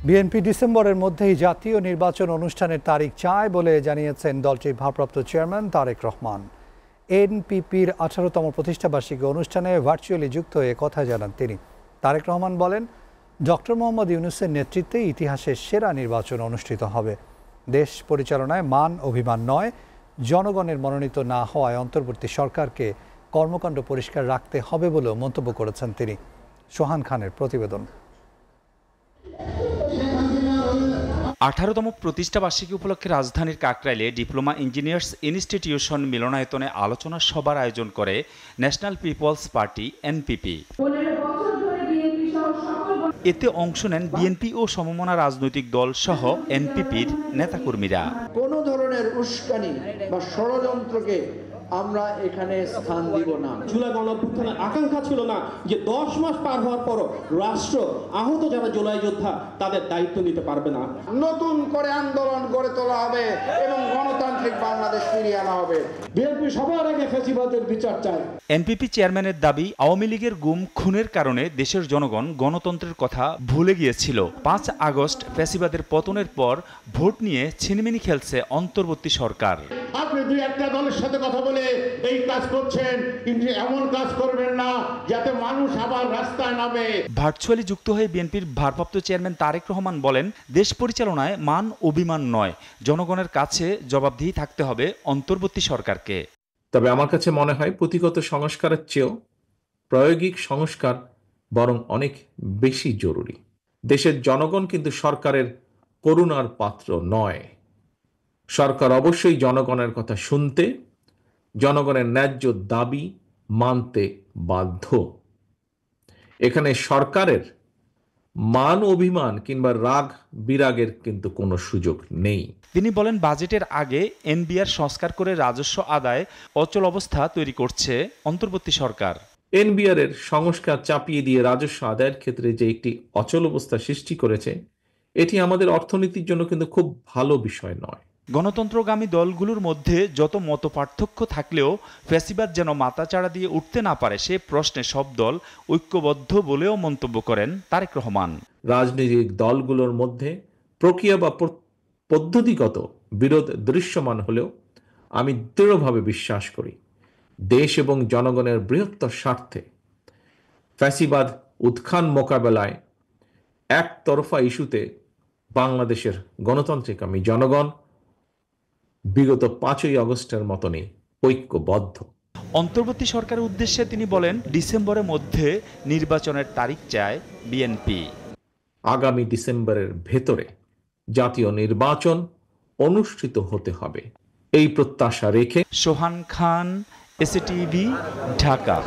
BNP ডিসেম্বরের মধ্যেই জাতীয় নির্বাচন অনুষ্ঠানের তারিখ চায় বলে জানিয়েছেন দলটির ভারপ্রাপ্ত চেয়ারম্যান তারেক রহমান। এনপিপির 18তম প্রতিষ্ঠাবার্ষিকী অনুষ্ঠানে ভার্চুয়ালি যুক্ত হয়ে কথা জানান তিনি। তারেক রহমান বলেন, ডক্টর মোহাম্মদ ইউনূসের নেতৃত্বে ইতিহাসের সেরা নির্বাচন অনুষ্ঠিত হবে। দেশ পরিচালনায় মান অভিমান নয়, জনগণের মনোনীত না হওয়ায় অন্তর্বর্তী সরকারকে কর্মকাণ্ড পরিষ্কার রাখতে হবে বলেও মন্তব্য করেছেন তিনি। সোহান খানের প্রতিবেদন। 18তম প্রতিষ্ঠাবার্ষিকী উপলক্ষে রাজধানীর কাকরাইলে ডিপ্লোমা ইঞ্জিনিয়ার্স ইনস্টিটিউশন মিলনায়তনে আলোচনা সভার আয়োজন করে ন্যাশনাল পিপলস পার্টি এনপিপি। এতে অংশ নেন বিএনপি ও সমমনা রাজনৈতিক দল সহ এনপিপির নেতাকর্মীরা। কোনো ধরনের উস্কানি বা ষড়যন্ত্রকে আমরা এখানে স্থান দিব না। জুলাই গণঅভ্যুত্থানের আকাঙ্ক্ষা ছিল না যে 10 মাস পার হওয়ার পরও রাষ্ট্র আহত যারা জুলাই যোদ্ধা তাদের দায়িত্ব নিতে পারবে না। নতুন করে আন্দোলন গড়ে তোলা হবে এবং গণতান্ত্রিক বাংলাদেশ ফিরিয়ে আনা হবে। বিএনপি সবার আগে ফ্যাসিবাদের বিচার চায়। এনপিপি চেয়ারম্যানের দাবি, আওয়ামী লীগের গুম খুনের কারণে দেশের জনগণ গণতন্ত্রের কথা ভুলে গিয়েছিল। 5 আগস্ট ফ্যাসিবাদের পতনের পর ভোট নিয়ে ছিনিমিনি খেলছে অন্তর্বর্তী সরকার। আপনি দুই একটা দলের সাথে কথা বলে এই কাজ করছেন, কিন্তু এমন কাজ করবেন না যাতে মানুষ আবার রাস্তায় নামে। ভার্চুয়ালি যুক্ত হয়ে বিএনপির ভারপ্রাপ্ত চেয়ারম্যান তারেক রহমান বলেন, দেশ পরিচালনায় মান অভিমান নয়, জনগণের কাছে জবাবদিহি থাকতে হবে অন্তর্বর্তী সরকারকে। তবে আমার কাছে মনে হয় পুঁথিগত সংস্কারের চেয়েও প্রায়োগিক সংস্কার বরং অনেক বেশি জরুরি। দেশের জনগণ কিন্তু সরকারের করুণার পাত্র নয়। সরকার অবশ্যই জনগণের কথা শুনতে, জনগণের ন্যায্য দাবি মানতে বাধ্য। এখানে সরকারের মান অভিমান কিংবা রাগ বিরাগের কিন্তু কোনো সুযোগ নেই। তিনি বলেন, বাজেটের আগে এনবিআর সংস্কার করে রাজস্ব আদায় অচল অবস্থা তৈরি করছে অন্তর্বর্তী সরকার। এনবিআর এর সংস্কার চাপিয়ে দিয়ে রাজস্ব আদায়ের ক্ষেত্রে যে একটি অচল অবস্থা সৃষ্টি করেছে, এটি আমাদের অর্থনীতির জন্য কিন্তু খুব ভালো বিষয় নয়। গণতন্ত্রগামী দলগুলোর মধ্যে যত মত পার্থক্য থাকলেও ফ্যাসিবাদ যেন মাথাচাড়া দিয়ে উঠতে না পারে সে প্রশ্নে সব দল ঐক্যবদ্ধ বলেও মন্তব্য করেন তারেক রহমান। রাজনৈতিক দলগুলোর মধ্যে প্রক্রিয়া বা পদ্ধতিগত বিরোধ দৃশ্যমান হলেও আমি দৃঢ়ভাবে বিশ্বাস করি, দেশ এবং জনগণের বৃহত্তর স্বার্থে ফ্যাসিবাদ উত্থান মোকাবেলায় একতরফা ইস্যুতে বাংলাদেশের গণতান্ত্রিকামী জনগণ বিগত 5ই আগস্টের মতনই ঐক্যবদ্ধ। অন্তর্বর্তী সরকারের উদ্দেশ্যে তিনি বলেন, ডিসেম্বরের মধ্যে নির্বাচনের তারিখ চায় বিএনপি। আগামী ডিসেম্বরের ভেতরে জাতীয় নির্বাচন অনুষ্ঠিত হতে হবে, এই প্রত্যাশা রেখে সোহান খান, এসএটিভি, ঢাকা।